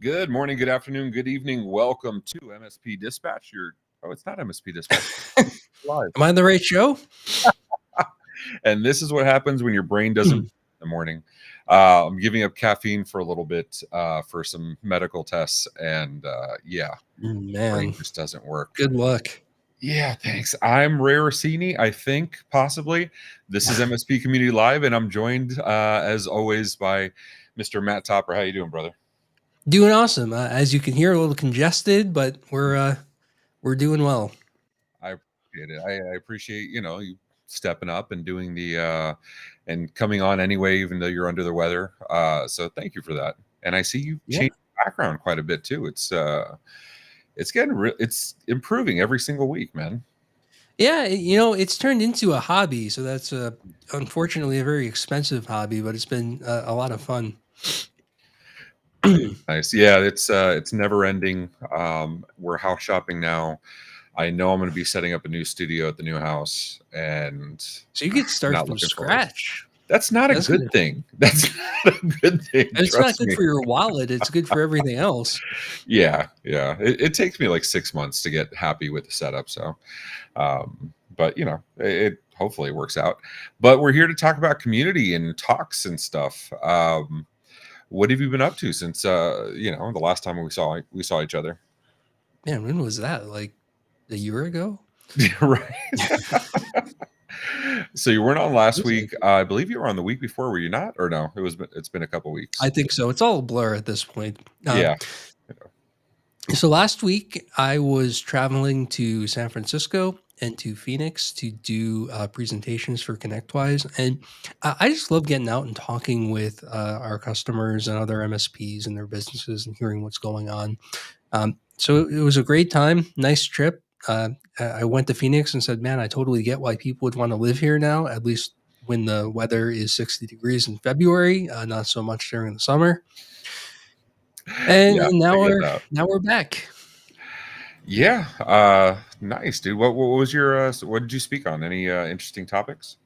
Good morning, good afternoon, good evening. Welcome to MSP Dispatch. It's not MSP Dispatch. Live. Am I on the right show? And this is what happens when your brain doesn't in the morning. I'm giving up caffeine for a little bit for some medical tests, and brain just doesn't work. Good luck. Yeah, thanks. I'm Ray Orsini, I think, possibly. This is MSP Community Live, and I'm joined, as always, by Mr. Matt Topper. How you doing, brother? Doing awesome. As you can hear, a little congested, but we're doing well. I appreciate it. I appreciate you stepping up and doing the and coming on anyway, even though you're under the weather. So thank you for that. And I see you changed your background quite a bit too. It's it's improving every single week, man. Yeah, it's turned into a hobby, so that's unfortunately a very expensive hobby, but it's been a lot of fun. Nice. Yeah, it's never ending. We're house shopping now. I know I'm going to be setting up a new studio at the new house, and so you get started from scratch. That's not a good thing. That's not a good thing. It's not good for your wallet. It's good for everything else. Yeah. It takes me like 6 months to get happy with the setup. So, but it hopefully works out. But we're here to talk about community and talks and stuff. What have you been up to since the last time we saw each other? Man, when was that? Like a year ago? Right. So you weren't on last week. I believe you were on the week before. Were you not? Or no? It's been a couple weeks. I think so. It's all a blur at this point. Yeah. So last week I was traveling to San Francisco and to Phoenix to do presentations for ConnectWise, and I just love getting out and talking with our customers and other MSPs and their businesses and hearing what's going on. So it was a great time, nice trip. I went to Phoenix and said, man, I totally get why people would want to live here now, at least when the weather is 60 degrees in February, not so much during the summer. And now we're back. Yeah. Nice, dude. What was your what did you speak on? Any interesting topics?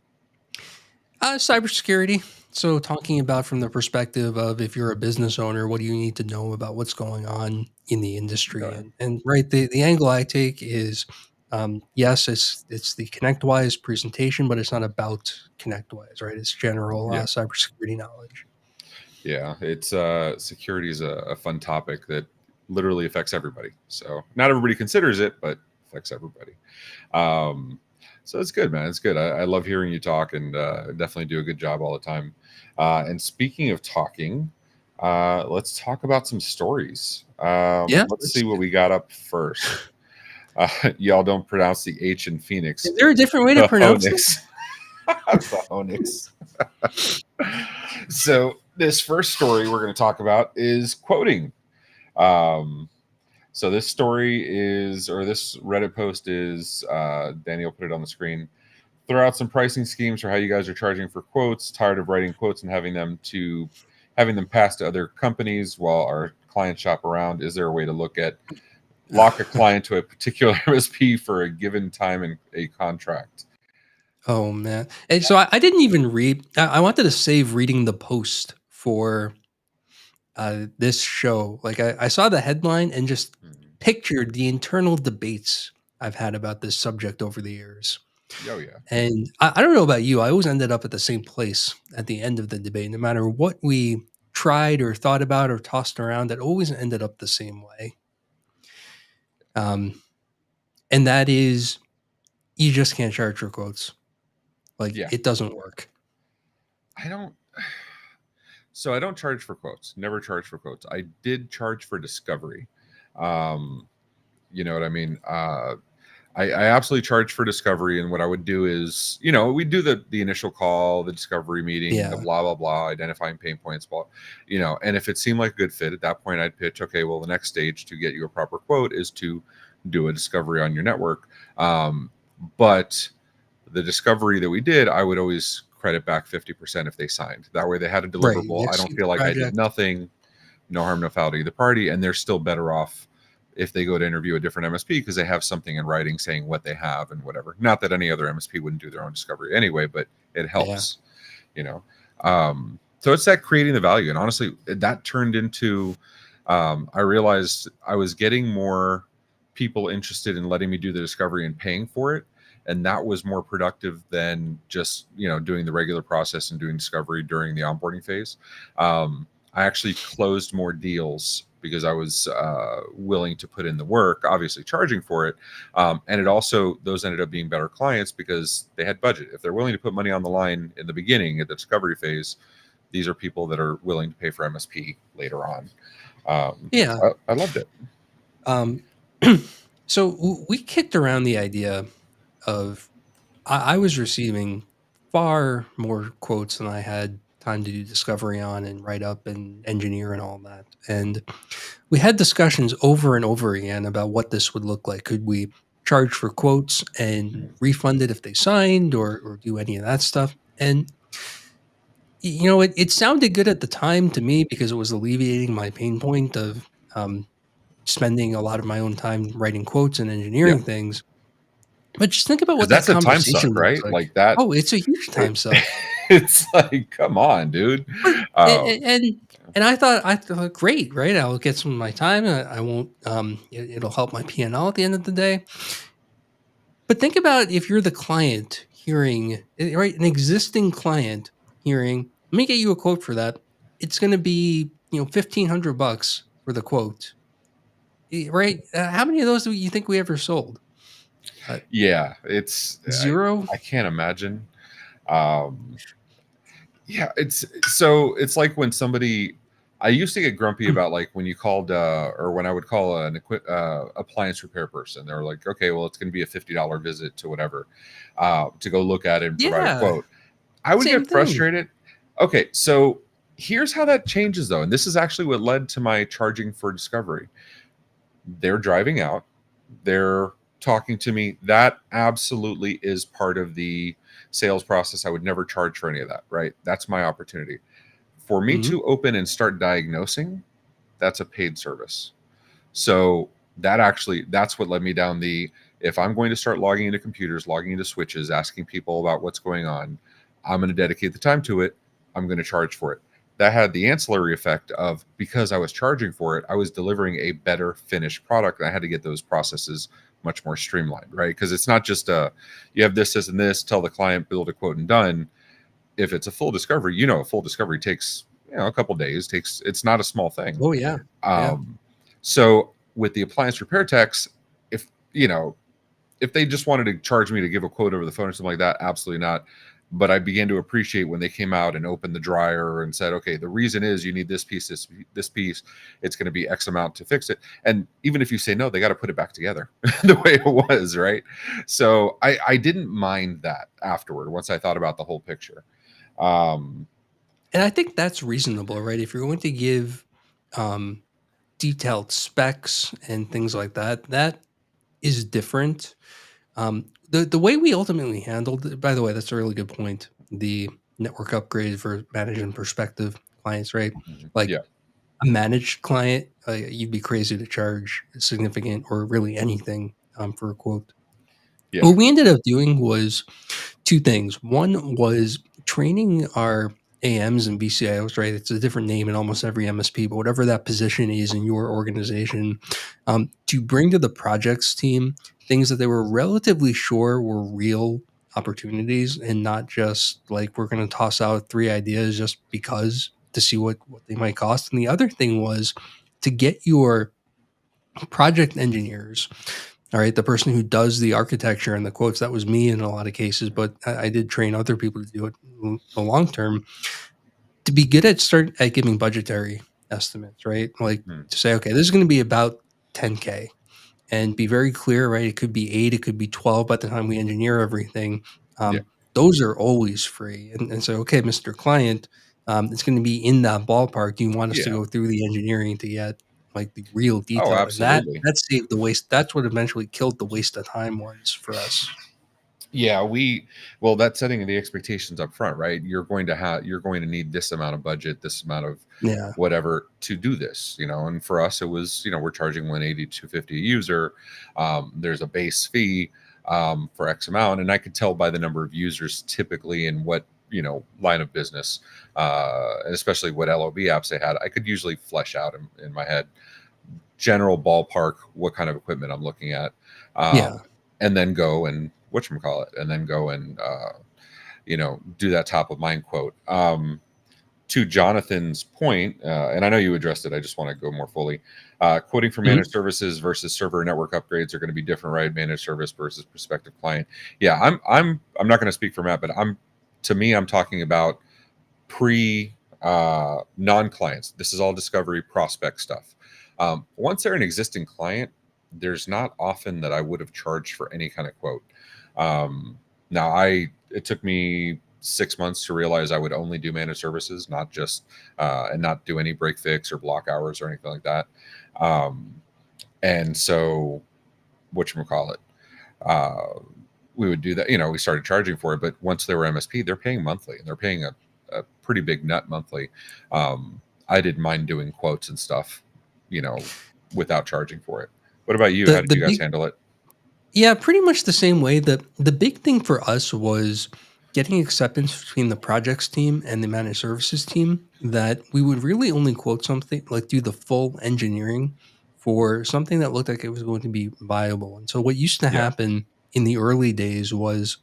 Cybersecurity. So talking about from the perspective of if you're a business owner, what do you need to know about what's going on in the industry? Okay. And right, the angle I take is, yes, it's the ConnectWise presentation, but it's not about ConnectWise, right? It's general cybersecurity knowledge. Yeah, it's security is a fun topic that literally affects everybody. So not everybody considers it, but affects everybody. So it's good, man. It's good. I love hearing you talk, and definitely do a good job all the time. And speaking of talking, let's talk about some stories. Let's see what we got up first. Y'all don't pronounce the H in Phoenix. Is there a different way to pronounce it? The Onyx. So this first story we're going to talk about is quoting. So this story is, or this Reddit post is, Daniel put it on the screen. Throw out some pricing schemes for how you guys are charging for quotes. Tired of writing quotes and having them passed to other companies while our clients shop around. Is there a way to lock a client to a particular MSP for a given time in a contract? Oh man! And so I didn't even read. I wanted to save reading the post for this show. Like I saw the headline and just pictured the internal debates I've had about this subject over the years. Oh yeah. And I don't know about you. I always ended up at the same place at the end of the debate, no matter what we tried or thought about or tossed around. It always ended up the same way. And that is, you just can't charge for quotes. It doesn't work. I don't charge for quotes. Never charge for quotes. I did charge for discovery. You know what I mean? I absolutely charge for discovery. And what I would do is, we do the initial call, the discovery meeting, the blah, blah, blah, identifying pain points, and if it seemed like a good fit at that point, I'd pitch, okay, well, the next stage to get you a proper quote is to do a discovery on your network. But the discovery that we did, I would always credit back 50% if they signed. That way they had a deliverable. I don't feel like I did nothing, no harm, no foul to either party, and they're still better off if they go to interview a different MSP because they have something in writing saying what they have and whatever. Not that any other MSP wouldn't do their own discovery anyway, but it helps, So it's that creating the value. And honestly, that turned into I realized I was getting more people interested in letting me do the discovery and paying for it, and that was more productive than just doing the regular process and doing discovery during the onboarding phase. I actually closed more deals because I was willing to put in the work, obviously charging for it. And it also, those ended up being better clients because they had budget. If they're willing to put money on the line in the beginning at the discovery phase, these are people that are willing to pay for MSP later on. Yeah. I loved it. Um, so we kicked around the idea of I was receiving far more quotes than I had time to do discovery on and write up and engineer and all that. And we had discussions over and over again about what this would look like. Could we charge for quotes and refund it if they signed or do any of that stuff? And it sounded good at the time to me because it was alleviating my pain point of spending a lot of my own time writing quotes and Yeah, engineering things. But just think about because what that that's a time suck, conversation looks right? like. Like that. Oh, it's a huge It, time suck. it's like, come on, dude. But Um, and I thought, great, right? I'll get some of my time. I won't. It'll help my P&L at the end of the day. But think about if you're the client hearing, right, an existing client hearing. Let me get you a quote for that. It's going to be $1,500 for the quote, right? How many of those do you think we ever sold? Uh, yeah, it's Zero. I can't imagine. Um, yeah, it's like when somebody. I used to get grumpy about like when you called or when I would call an appliance repair person. They were like, okay, well, it's going to be a $50 visit to whatever to go look at it and provide a Yeah, quote. I would same get thing. frustrated. Okay, so here's how that changes though, and this is actually what led to my charging for discovery. They're driving out, they're talking to me. That absolutely is part of the sales process. I would never charge for any of that, right? That's my opportunity. For me Mhm. to open and start diagnosing, that's a paid service. So that's what led me down the, if I'm going to start logging into computers, logging into switches, asking people about what's going on, I'm going to dedicate the time to it. I'm going to charge for it. That had the ancillary effect of, because I was charging for it, I was delivering a better finished product. And I had to get those processes much more streamlined, right? Because it's not just you have this and this, tell the client, build a quote and done. If it's a full discovery, a full discovery takes a couple days. It's not a small thing. Oh yeah, yeah. Um, so with the appliance repair techs, if if they just wanted to charge me to give a quote over the phone or something like that, absolutely not. But I began to appreciate when they came out and opened the dryer and said, okay, the reason is you need this piece, this piece. It's going to be X amount to fix it. And even if you say no, they got to put it back together the way it was, right? So I didn't mind that afterward once I thought about the whole picture. Um, And I think that's reasonable, right? If you're going to give um, detailed specs and things like that, that is different. The way we ultimately handled it, by the way, that's a really good point. The network upgrade for management perspective clients, right? Like yeah, a managed client, you'd be crazy to charge significant or really anything for a quote. yeah, What we ended up doing was two things. One was training our AMs and BCIOs, right? It's a different name in almost every MSP, but whatever that position is in your organization, to bring to the projects team things that they were relatively sure were real opportunities and not just like we're going to toss out three ideas just because to see what they might cost. And the other thing was to get your project engineers, all right, the person who does the architecture and the quotes, that was me in a lot of cases, but I did train other people to do it in the long term, to be good at start at giving budgetary estimates, right? Like hmm, to say, okay, this is going to be about 10K and be very clear, right? It could be 8, it could be 12 by the time we engineer everything. yeah. Those are always free. And so, okay, Mr. Client, it's going to be in that ballpark. You want us to Yeah. go through the engineering to get like the real Oh, detail. And absolutely. that saved the waste. That's what eventually killed the waste of time ones for us. Yeah, well, that's setting the expectations up front, right? You're going to need this amount of budget, this amount of Yeah. whatever to do this, and for us it was, we're charging 180 to 50 a user. There's a base fee for X amount, and I could tell by the number of users typically and what line of business, and especially what LOB apps they had, I could usually flesh out in my head general ballpark what kind of equipment I'm looking at, Yeah. and then go and whatchamacallit, and then go and do that top of mind quote. To Jonathan's point, and I know you addressed it, I just want to go more fully. Quoting for Mhm. managed services versus server network upgrades are going to be different, right? Managed service versus prospective client. Yeah, I'm not going to speak for Matt, but to me, I'm talking about pre non-clients. This is all discovery prospect stuff. Once they're an existing client, there's not often that I would have charged for any kind of quote. Now it took me 6 months to realize I would only do managed services, not just and not do any break fix or block hours or anything like that. And so whatchamacallit, we would do that. We started charging for it, but once they were MSP, they're paying monthly, and they're paying a pretty big nut monthly. I didn't mind doing quotes and stuff, without charging for it. What about you? How did The you guys big handle it? Yeah, pretty much the same way. The big thing for us was getting acceptance between the projects team and the managed services team that we would really only quote something, like do the full engineering for something that looked like it was going to be viable. And so what used to Yeah, happen in the early days was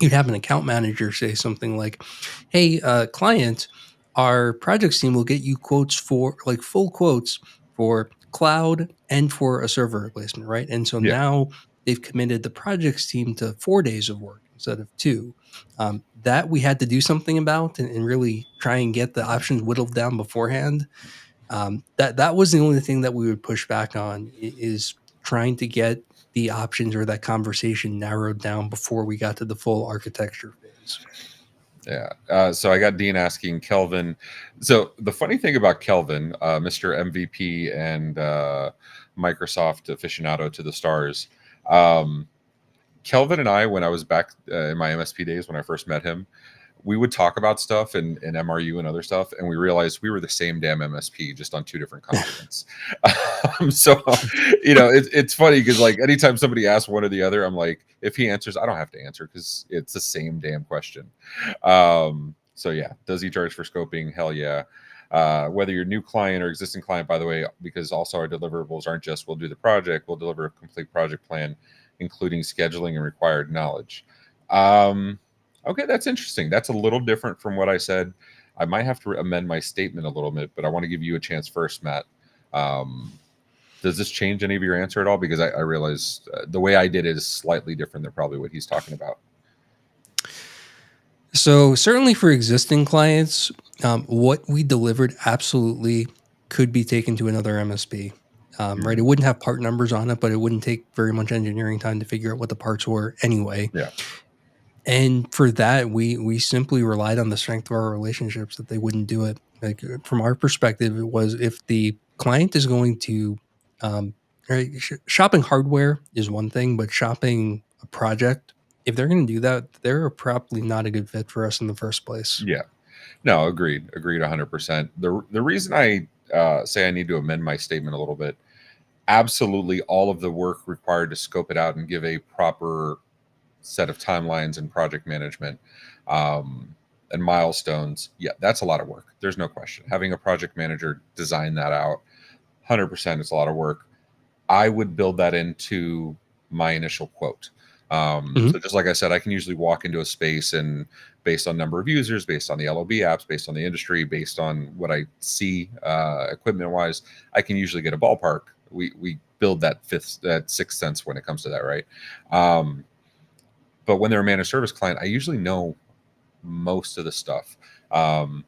you'd have an account manager say something like, "Hey, client, our projects team will get you quotes for like full quotes for cloud and for a server replacement, right?" And so yeah, now they've committed the projects team to 4 days of work instead of two. That we had to do something about and really try and get the options whittled down beforehand. That was the only thing that we would push back on is trying to get the options or that conversation narrowed down before we got to the full architecture phase. yeah. So I got Dean asking Kelvin. So the funny thing about Kelvin, Mr. MVP and Microsoft aficionado to the stars, um, Kelvin and I, when I was back in my MSP days, when I first met him, we would talk about stuff and MRU and other stuff, and we realized we were the same damn MSP, just on two different continents. So, it's funny because like anytime somebody asks one or the other, I'm like, if he answers, I don't have to answer because it's the same damn question. So yeah, does he charge for scoping? Hell yeah. Whether you're new client or existing client, by the way, because also our deliverables aren't just we'll do the project, we'll deliver a complete project plan, including scheduling and required knowledge. Okay, that's interesting. That's a little different from what I said. I might have to amend my statement a little bit, but I want to give you a chance first, Matt. Um, does this change any of your answer at all? Because I realize the way I did it is slightly different than probably what he's talking about. So certainly for existing clients, what we delivered absolutely could be taken to another MSP. Right, it Mhm. wouldn't have part numbers on it, but it wouldn't take very much engineering time to figure out what the parts were anyway. Yeah, And for that, we simply relied on the strength of our relationships that they wouldn't do it. Like from our perspective, it was if the client is going to, um, right, shopping hardware is one thing, but shopping a project, if they're going to do that, they're probably not a good fit for us in the first place. yeah. No, agreed, 100%. The reason I say I need to amend my statement a little bit, absolutely, all of the work required to scope it out and give a proper set of timelines and project management um, and milestones. Yeah, that's a lot of work. There's no question. Having a project manager design that out, 100% is a lot of work. I would build that into my initial quote. So Mhm. just like I said, I can usually walk into a space and based on number of users, based on the LOB apps, based on the industry, based on what I see equipment wise, I can usually get a ballpark. We build that sixth sense when it comes to that, right? Um, but when they're a managed service client, I usually know most of the stuff. Um,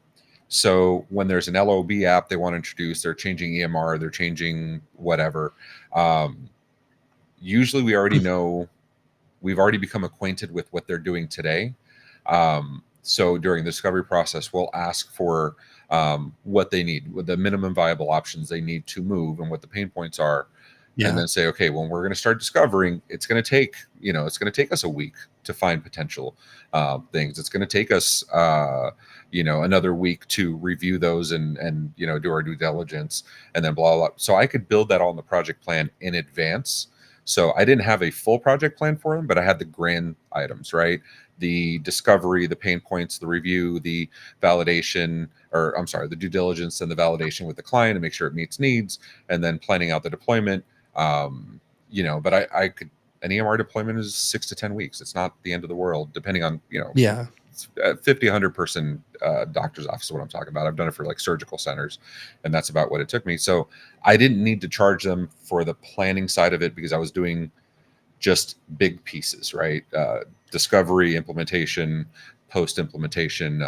so when there's an LOB app they want to introduce, they're changing EMR, they're changing whatever. Um, Usually we already know, we've already become acquainted with what they're doing today. So during the discovery process, we'll ask for what they need, what the minimum viable options they need to move, and what the pain points are, and Yeah. then say, okay, when we're going to start discovering, it's going to take, it's going to take us a week to find potential things. It's going to take us, another week to review those and do our due diligence, and then blah blah. So I could build that all in the project plan in advance, So I didn't have a full project plan for them, but I had the grand items, right? The discovery, the pain points, the review, the validation, or I'm sorry, the due diligence and the validation with the client to make sure it meets needs, and then planning out the deployment. But I could, an EMR deployment is 6 to 10 weeks. It's not the end of the world, depending on, Yeah. 50, 100 person doctor's office is what I'm talking about. I've done it for like surgical centers, and that's about what it took me. So I didn't need to charge them for the planning side of it because I was doing just big pieces, right? Discovery, implementation, post implementation,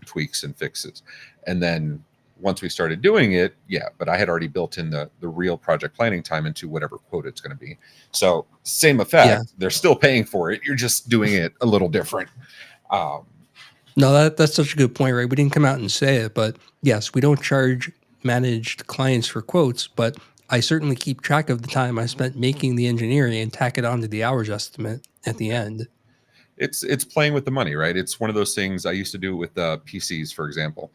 tweaks and fixes. And then once we started doing it, but I had already built in the real project planning time into whatever quote it's going to be. So same Yeah. effect, they're still paying for it. You're just doing it a little different. Um, No, that's such a good point, right? We didn't come out and say it, but yes, we don't charge managed clients for quotes, but I certainly keep track of the time I spent making the engineering and tack it onto the hours estimate at the end. it's playing with the money, right? It's one of those things. I used to do it with PCs, for example.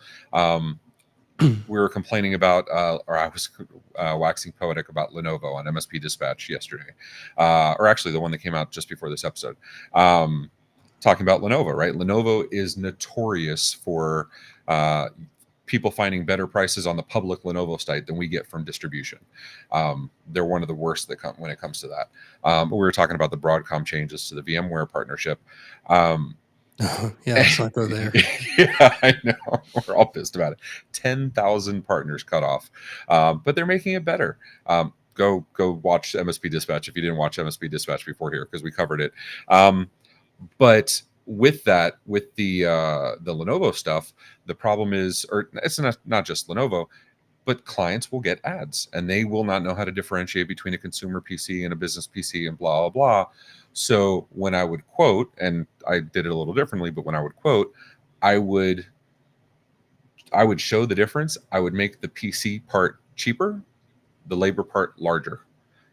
We were complaining about, or I was waxing poetic about Lenovo on MSP Dispatch yesterday, or actually the one that came out just before this episode. Talking about Lenovo, right? Lenovo is notorious for people finding better prices on the public Lenovo site than we get from distribution. They're one of the worst when it comes to that. But we were talking about the Broadcom changes to the VMware partnership. Yeah, let's not go there. Yeah, I know. We're all pissed about it. 10,000 partners cut off, but they're making it better. Go watch MSP Dispatch if you didn't watch MSP Dispatch before here, because we covered it. But with that, with the Lenovo stuff, the problem is, or it's not just Lenovo, but clients will get ads and they will not know how to differentiate between a consumer PC and a business PC and blah, blah, blah. So when I would quote, and I did it a little differently, but when I would quote, I would show the difference. I would make the PC part cheaper, the labor part larger.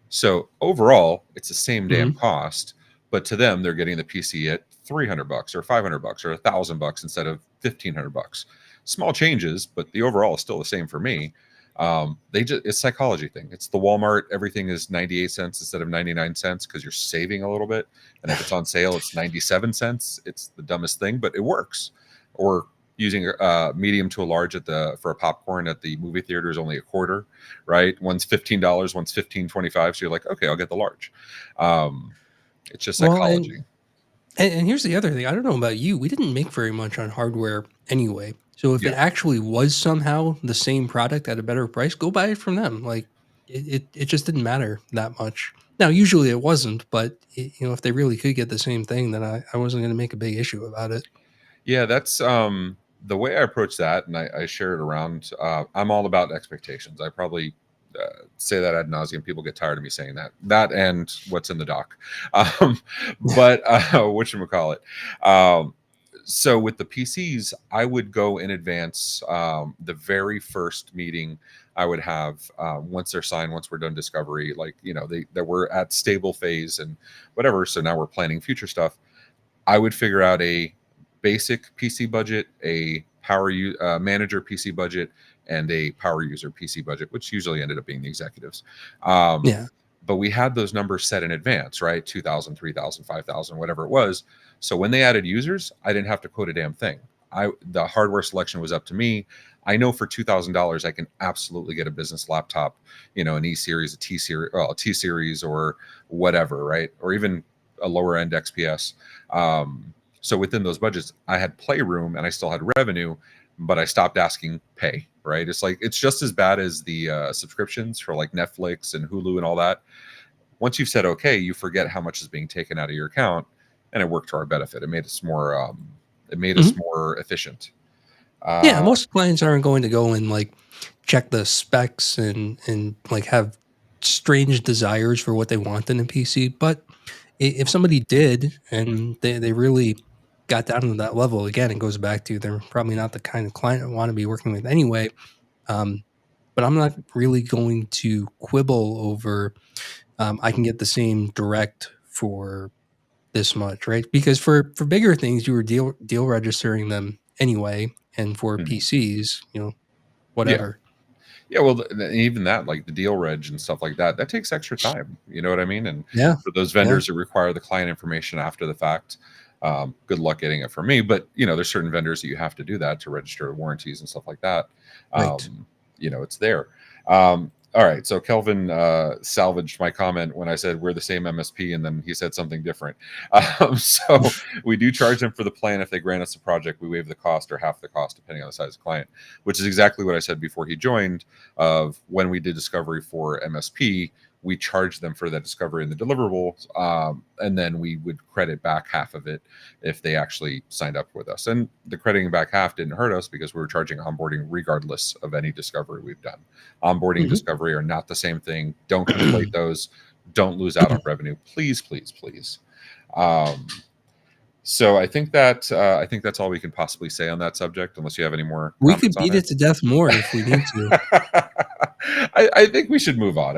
So overall, it's the same damn Mhm. cost, but to them, they're getting the PC at $300 or $500 or $1,000 instead of $1,500. Small changes, but the overall is still the same for me. It's psychology thing. It's the Walmart. Everything is 98 cents instead of 99 cents because you're saving a little bit. And if it's on sale, it's 97 cents. It's the dumbest thing, but it works. Or using a medium to a large for a popcorn at the movie theater is only a quarter, right? One's $15, one's $15.25. So you're like, okay, I'll get the large. It's just Well, psychology. and here's the other thing. I don't know about you. We didn't make very much on hardware anyway. So if it Yeah. actually was somehow the same product at a better price, go buy it from them. Like it just didn't matter that much. Now, usually it wasn't, but if they really could get the same thing, then I wasn't going to make a big issue about it. Yeah, that's the way I approach that, and I share it around. I'm all about expectations. I probably say that ad nauseum. People get tired of me saying that. That and what's in the doc. But whatchamacallit. So with the PCs, I would go in advance. The very first meeting I would have, once they're signed, once we're done discovery, like that we're at stable phase and whatever. So now we're planning future stuff. I would figure out a basic PC budget, a manager PC budget, and a power user PC budget, which usually ended up being the executives. Um, Yeah. but we had those numbers set in advance, right? 2,000, 3,000, 5,000, whatever it was. So when they added users, I didn't have to quote a damn thing. The hardware selection was up to me. I know for $2,000 I can absolutely get a business laptop, an E series, a T series, or whatever, right? Or even a lower end XPS. So within those budgets, I had playroom and I still had revenue, but I stopped asking pay. Right? It's just as bad as the subscriptions for like Netflix and Hulu and all that. Once you've said okay, you forget how much is being taken out of your account, and it worked to our benefit. It made us more. It made us Mhm. more efficient. Yeah, Uh, most clients aren't going to go and like check the specs and like have strange desires for what they want in a PC. But if somebody did and they really got down to that level, again, it goes back to they're probably not the kind of client I want to be working with anyway. Um, but I'm not really going to quibble over I can get the same direct for this much, right? Because for bigger things, you were deal registering them anyway, and for mhm. PCs, Yeah, whatever. Yeah, well, even that, like the deal reg and stuff like that, that takes extra time. You know what I mean? And Yeah. for those Yeah. vendors that require the client information after the fact, good luck getting it from me. But there's certain vendors that you have to do that to register warranties and stuff like that. Right. It's there. All right, so Kelvin salvaged my comment when I said we're the same MSP, and then he said something different. So we do charge them for the plan. If they grant us a project, we waive the cost or half the cost, depending on the size of the client, which is exactly what I said before he joined. Of when we did discovery for MSP, we charged them for that discovery and the deliverables, and then we would credit back half of it if they actually signed up with us. And the crediting back half didn't hurt us because we were charging onboarding regardless of any discovery we've done. Onboarding and discovery are not the same thing. Don't conflate those. Don't lose out on revenue, please, please, please. So I think that's all we can possibly say on that subject, unless you have any more We comments could on beat it. it to death more if we need to. I think we should move on.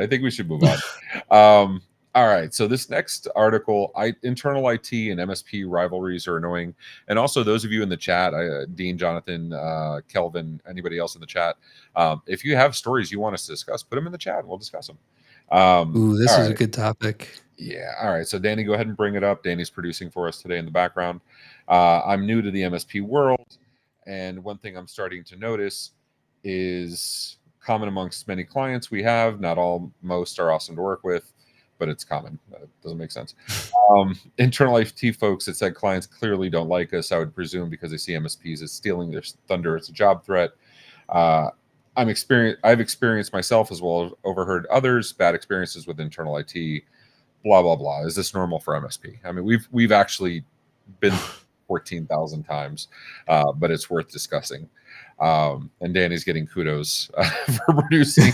All right. So this next article, internal IT and MSP rivalries are annoying. And also those of you in the chat, Dean, Jonathan, Kelvin, anybody else in the chat, if you have stories you want us to discuss, put them in the chat and we'll discuss them. Ooh, this all is a right. good topic. Yeah. All right. So Danny, go ahead and bring it up. Danny's producing for us today in the background. I'm new to the MSP world. And one thing I'm starting to notice is common amongst many clients we have. Not all, most are awesome to work with, but it's common. That doesn't make sense. Internal IT folks that said clients clearly don't like us, I would presume because they see MSPs as stealing their thunder as a job threat. I've experienced myself as well as overheard others bad experiences with internal IT. Blah blah blah. Is this normal for MSP? I mean, we've actually been 14,000 times, but it's worth discussing. And Danny's getting kudos for producing.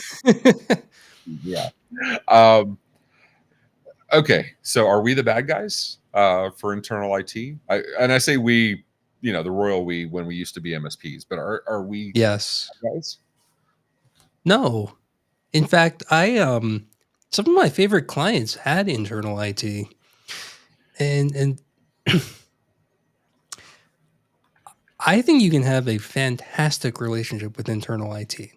Yeah. Okay, so are we the bad guys for internal IT? I say we, the royal we, when we used to be MSPs, but are we Yes. bad guys? No. In fact, some of my favorite clients had internal IT. And I think you can have a fantastic relationship with internal IT,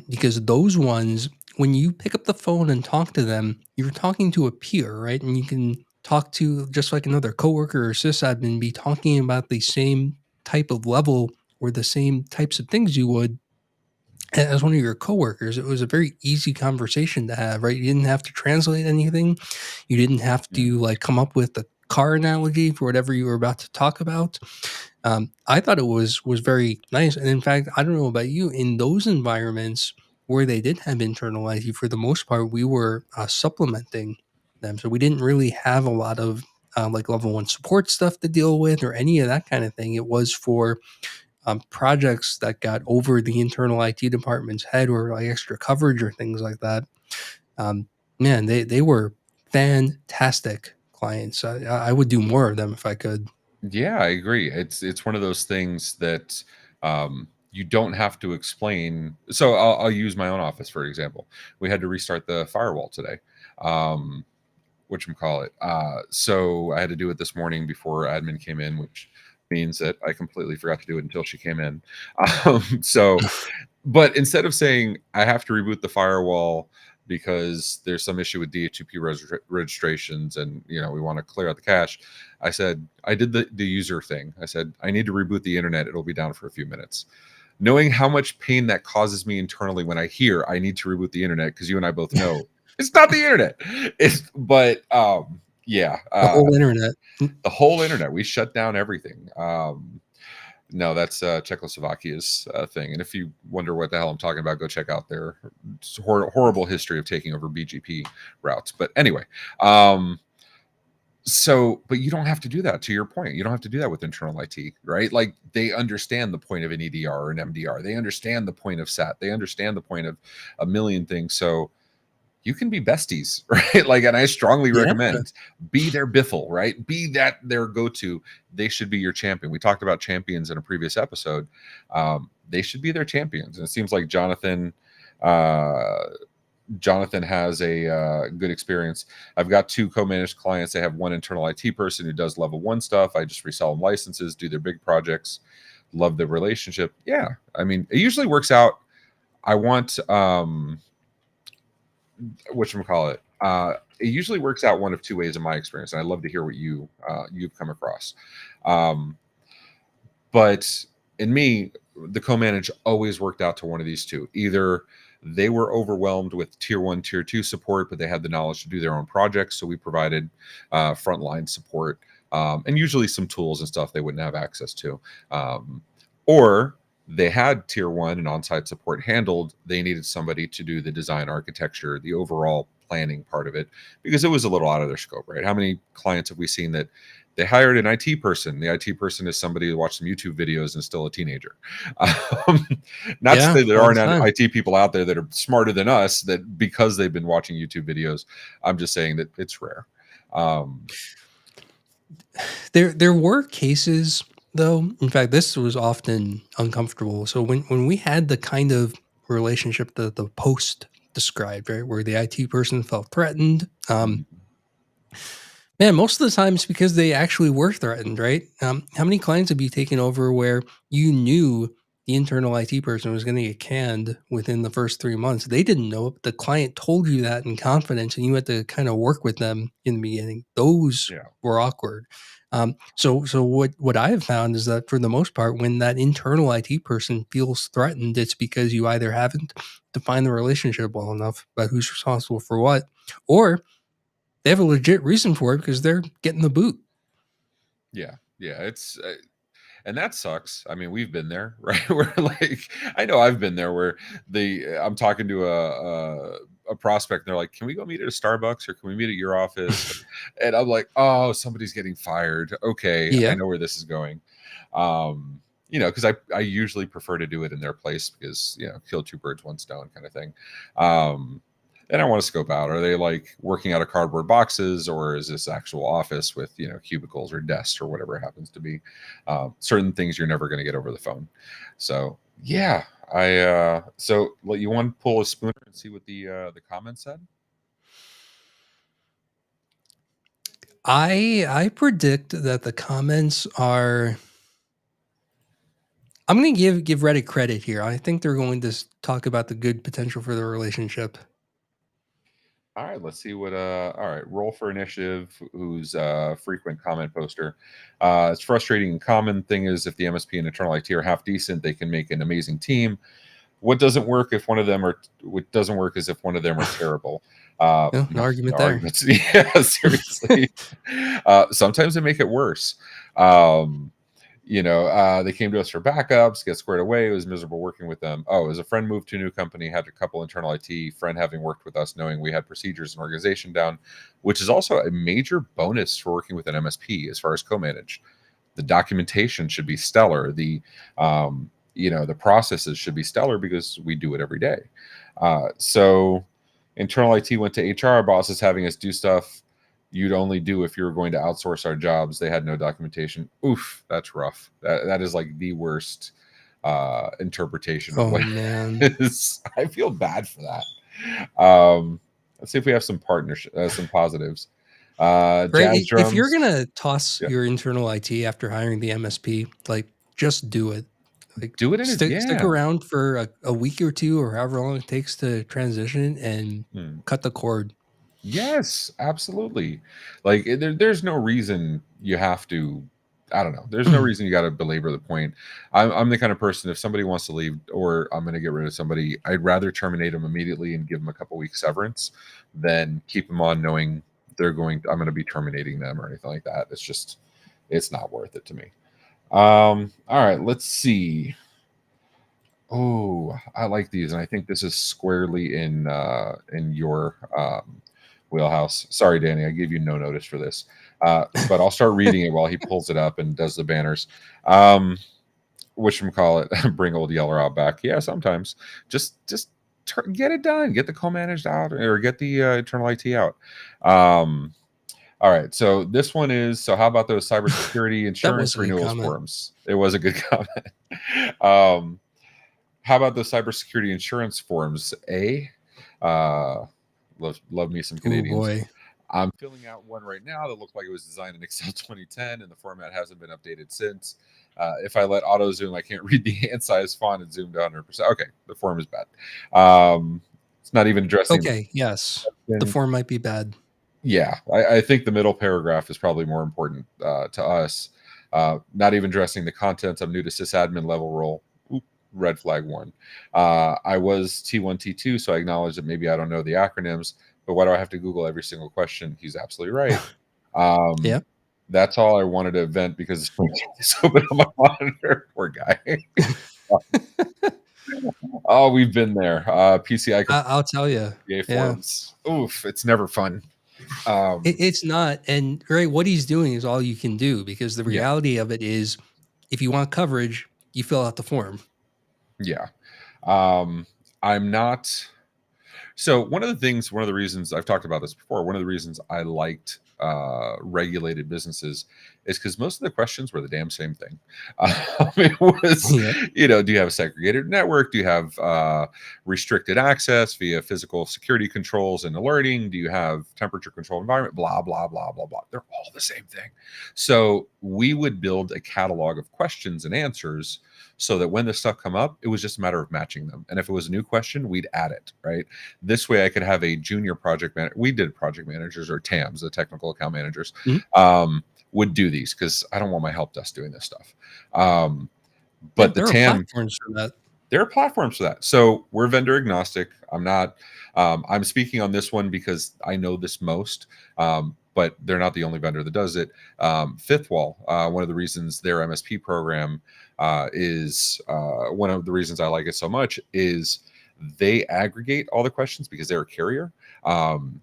because those ones, when you pick up the phone and talk to them, you're talking to a peer, right? And you can talk to just like another coworker or sysadmin, be talking about the same type of level or the same types of things you would as one of your coworkers. It was a very easy conversation to have, right? You didn't have to translate anything. You didn't have to like come up with a car analogy for whatever you were about to talk about. I thought it was very nice. And in fact, I don't know about you, in those environments where they did have internal IT, for the most part, we were supplementing them. So we didn't really have a lot of like level one support stuff to deal with or any of that kind of thing. It was for projects that got over the internal IT department's head or like extra coverage or things like that. Um, Man, they were fantastic clients. I would do more of them if I could. Yeah, I agree. It's one of those things that you don't have to explain. So I'll use my own office for example. We had to restart the firewall today. Whatchamacallit. So I had to do it this morning before admin came in, which means that I completely forgot to do it until she came in. But instead of saying I have to reboot the firewall because there's some issue with DHCP registrations and we want to clear out the cache, I said I did the user thing. I said I need to reboot the internet. It'll be down for a few minutes. Knowing how much pain that causes me internally when I hear I need to reboot the internet, because you and I both know it's not the internet. Yeah, The whole internet. the whole internet. We shut down everything. No, that's Czechoslovakia's thing. And if you wonder what the hell I'm talking about, go check out their horrible history of taking over BGP routes. But anyway, but you don't have to do that. To your point, you don't have to do that with internal IT, right? Like they understand the point of an EDR or an MDR. They understand the point of SAT. They understand the point of a million things. So you can be besties, right? Like, and I strongly recommend be their biffle, right? Be their go-to. They should be your champion. We talked about champions in a previous episode. They should be their champions. And it seems like Jonathan has a good experience. I've got 2 co-managed clients. I have one internal IT person who does level 1 stuff. I just resell them licenses, do their big projects. Love the relationship. Yeah. I mean, it usually works out. I want whatchamacallit. It usually works out one of two ways in my experience, and I'd love to hear what you've come across. Um, but in me, the co-manage always worked out to one of these two. Either they were overwhelmed with tier one, tier two support, but they had the knowledge to do their own projects, so we provided frontline support, and usually some tools and stuff they wouldn't have access to. Or they had tier one and on-site support handled. They needed somebody to do the design architecture, the overall planning part of it, because it was a little out of their scope, right? How many clients have we seen that they hired an IT person? The IT person is somebody who watched some YouTube videos and still a teenager. Um, Not to Yeah, say there all the aren't time. IT people out there that are smarter than us, that because they've been watching YouTube videos. I'm just saying that it's rare. Um, There were cases though. In fact, this was often uncomfortable. So when we had the kind of relationship that the post described, right, where the IT person felt threatened, man, most of the time it's because they actually were threatened, right? How many clients have you taken over where you knew the internal IT person was going to get canned within the first 3 months? They didn't know it, but the client told you that in confidence, and you had to kind of work with them in the beginning. Those yeah, were awkward. So what I have found is that for the most part, when that internal IT person feels threatened, it's because you either haven't defined the relationship well enough about who's responsible for what, or they have a legit reason for it because they're getting the boot. yeah. It's and that sucks. I mean, we've been there, right? Where like I know I've been there where I'm talking to a prospect and they're like, "Can we go meet at a Starbucks or can we meet at your office?" And I'm like, "Oh, somebody's getting fired. Okay, I Yeah. know where this is going." Because I usually prefer to do it in their place because kill two birds, one stone kind of thing. Um, and I want to scope out, are they like working out of cardboard boxes, or is this actual office with cubicles or desks or whatever it happens to be? Certain things you're never going to get over the phone. So yeah, you want to pull a spooner and see what the comments said? I predict that the comments are. I'm going to give Reddit credit here. I think they're going to talk about the good potential for the relationship. All right, let's see what all right, roll for initiative, who's frequent comment poster. It's frustrating and common thing is if the MSP and internal IT are half decent, they can make an amazing team. What doesn't work if one of them are what doesn't work is if one of them are terrible. Yeah, no No, argument no there. arguments. Yeah, seriously. Sometimes they make it worse. Um, they came to us for backups, get squared away. It was miserable working with them. Oh, as a friend moved to a new company, had a couple internal IT, friend having worked with us, knowing we had procedures and organization down, which is also a major bonus for working with an MSP as far as co-manage. The documentation should be stellar. The processes should be stellar because we do it every day. So internal IT went to HR, bosses having us do stuff you'd only do if you were going to outsource our jobs. They had no documentation. Oof, that's rough. That is like the worst interpretation of Oh what man. it is. I feel bad for that. Let's see if we have some partnership, some positives. Right? Jazz If you're drums. gonna toss Yeah, your internal IT after hiring the MSP, like just do it. Like do it in a stick yeah. around for a week or two or however long it takes to transition and Hmm. cut the cord. Yes, absolutely. Like there's no reason you have to. I don't know. There's no reason you got to belabor the point. I'm the kind of person, if somebody wants to leave or I'm going to get rid of somebody, I'd rather terminate them immediately and give them a couple weeks severance than keep them on knowing I'm going to be terminating them or anything like that. It's not worth it to me. All right, let's see. Oh, I like these, and I think this is squarely in your wheelhouse. Sorry, Danny, I gave you no notice for this, but I'll start reading it while he pulls it up and does the banners. Call it bring old Yeller out back. Yeah, sometimes just get it done, get the co-managed out, or get the internal IT out. All right, so this one is so. How about those cybersecurity That was insurance a good renewals comment. forms? It was a good comment. How about the cybersecurity insurance forms? Uh, love me some Oh Canadians. boy. I'm filling out one right now that looked like it was designed in Excel 2010, and the format hasn't been updated since. If I let auto zoom, I can't read the hand size font and zoom to 100%. Okay, the form is bad. It's not even addressing the Okay, yes. The question. form might be bad. Yeah, I think the middle paragraph is probably more important to us. Not even addressing the contents. I'm new to sysadmin level role. Oop, red flag one. I was T1, T2, so I acknowledge that maybe I don't know the acronyms, but why do I have to Google every single question? He's absolutely right. Yeah. That's all I wanted to vent because it's open on my monitor. Poor guy. Oh, we've been there. PCI I'll tell you. PA Yeah. forms. Oof, it's never fun. It's not, and right, what he's doing is all you can do, because the Yeah, reality of it is, if you want coverage, you fill out the form. yeah. I'm not. So one of the reasons I've talked about this before, one of the reasons I liked regulated businesses is because most of the questions were the damn same thing. It was, Yeah. do you have a segregated network? Do you have restricted access via physical security controls and alerting? Do you have temperature control environment? Blah, blah, blah, blah, blah. They're all the same thing. So we would build a catalog of questions and answers so that when this stuff come up, it was just a matter of matching them. And if it was a new question, we'd add it, right? This way I could have a junior project manager. We did project managers, or TAMs, the technical account managers, Mhm. would do these because I don't want my help desk doing this stuff. But And the there are TAM, platforms for that. there are platforms for that. So we're vendor agnostic. I'm not, I'm speaking on this one because I know this most, but they're not the only vendor that does it. Fifth Wall, one of the reasons their MSP program is one of the reasons I like it so much is they aggregate all the questions because they're a carrier, and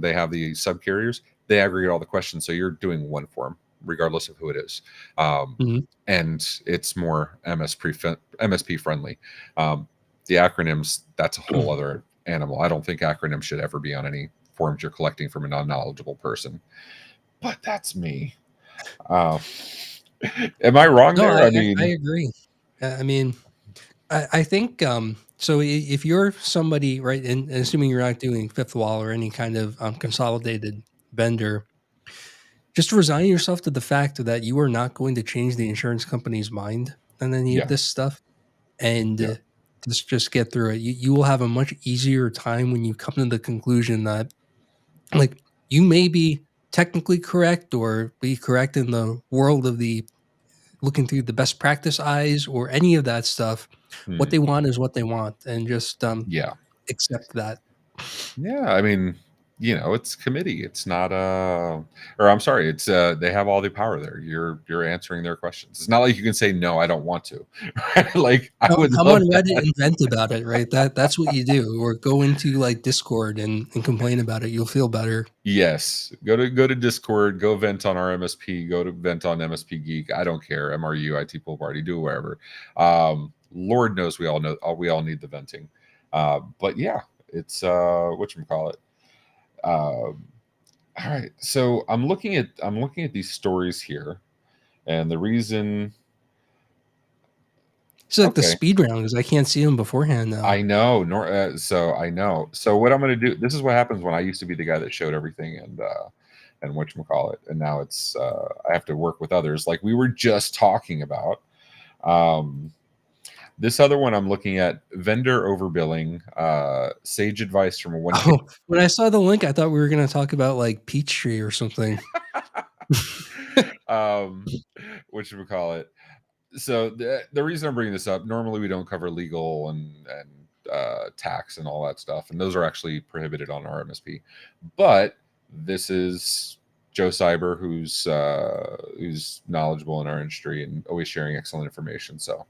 they have the sub carriers. They aggregate all the questions, so you're doing one form regardless of who it is. Mhm. And it's more MSP friendly. The acronyms, that's a whole other animal. I don't think acronyms should ever be on any forms you're collecting from a non-knowledgeable person. But that's me. Uh, am I wrong No, there? I I mean, agree. I mean, I think, so if you're somebody, right, and assuming you're not doing Fifth Wall or any kind of consolidated vendor, just resign yourself to the fact that you are not going to change the insurance company's mind on any of yeah, this stuff, and yeah, just get through it. You will have a much easier time when you come to the conclusion that, like, you may be technically correct or be correct in the world of the looking through the best practice eyes or any of that stuff. What they hmm, want is what they want, and just yeah. accept that. Yeah, I mean, it's committee. It's not or I'm sorry, it's they have all the power there. You're answering their questions. It's not like you can say no, I don't want to. Right? Like I would Come love on Reddit that. and vent about it, right? That's what you do, or go into like Discord and complain about it. You'll feel better. Yes. Go to Discord, go vent on our MSP, go to vent on MSP Geek. I don't care. MRU, IT Pool Party, do wherever. Lord knows we all need the venting. But yeah, it's whatchamacallit. Um all right. So I'm looking at these stories here, and the reason. It's like the Okay, speed round because I can't see them beforehand now. I know. So I know. So what I'm going to do. This is what happens when I used to be the guy that showed everything, and whatchamacallit, and now it's I have to work with others, like we were just talking about. Um, this other one I'm looking at: vendor overbilling. Sage advice from a 1K. Oh, when I saw the link, I thought we were going to talk about like Peachtree or something. um, whatchamacallit. So the reason I'm bringing this up, normally we don't cover legal and tax and all that stuff, and those are actually prohibited on our MSP. But this is Joe Cyber, who's knowledgeable in our industry and always sharing excellent information. So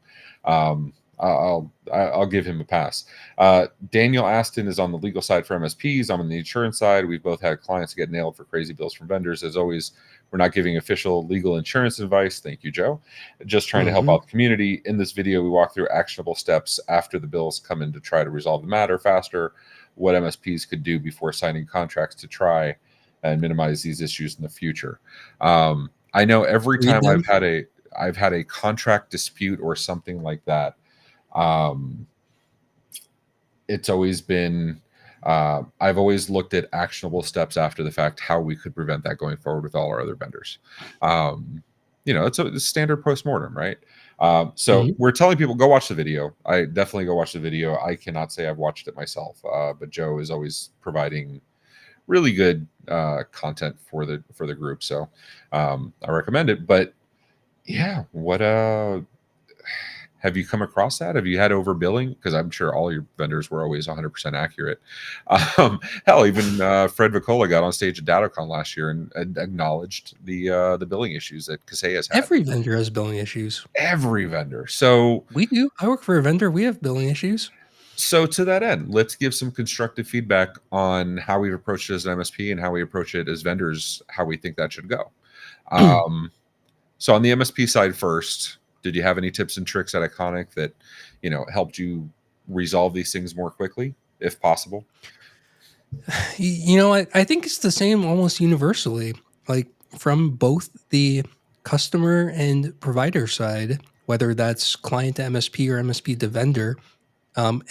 I'll give him a pass. Daniel Aston is on the legal side for MSPs. I'm on the insurance side. We've both had clients get nailed for crazy bills from vendors. As always, we're not giving official legal insurance advice. Thank you, Joe. Just trying to help Hmm. out the community. In this video, we walk through actionable steps after the bills come in to try to resolve the matter faster, what MSPs could do before signing contracts to try and minimize these issues in the future. I know every Read time them. I've had a contract dispute or something like that, um, it's always been I've always looked at actionable steps after the fact, how we could prevent that going forward with all our other vendors. It's a standard postmortem, right? So Mhm. we're telling people, go watch the video. I definitely go watch the video. I cannot say I've watched it myself, but Joe is always providing really good content for the group. So I recommend it. But yeah, what have you come across that? Have you had overbilling? Because I'm sure all your vendors were always 100% accurate. Hell, even Fred Vicola got on stage at DataCon last year and acknowledged the billing issues that Kaseya's had. Every vendor has billing issues. Every vendor. So We do. I work for a vendor. We have billing issues. to that end, let's give some constructive feedback on how we've approached it as an MSP and how we approach it as vendors, how we think that should go. Um, so on the MSP side first, did you have any tips and tricks at Iconic that, helped you resolve these things more quickly, if possible? I think it's the same almost universally, like from both the customer and provider side, whether that's client to MSP or MSP to vendor.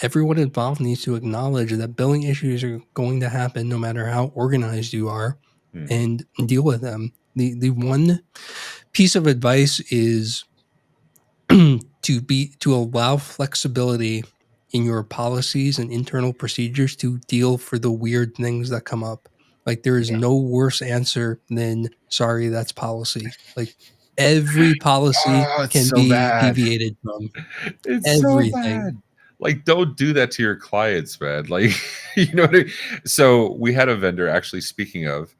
Everyone involved needs to acknowledge that billing issues are going to happen no matter how organized you are, Hmm. and deal with them. The one piece of advice is to allow flexibility in your policies and internal procedures to deal for the weird things that come up. Like there is Yeah. no worse answer than sorry, that's policy. Like every policy Oh, it's can so be bad. deviated from It's so everything. bad. Like, don't do that to your clients, man. Like, you know what I mean? So we had a vendor, actually, speaking of,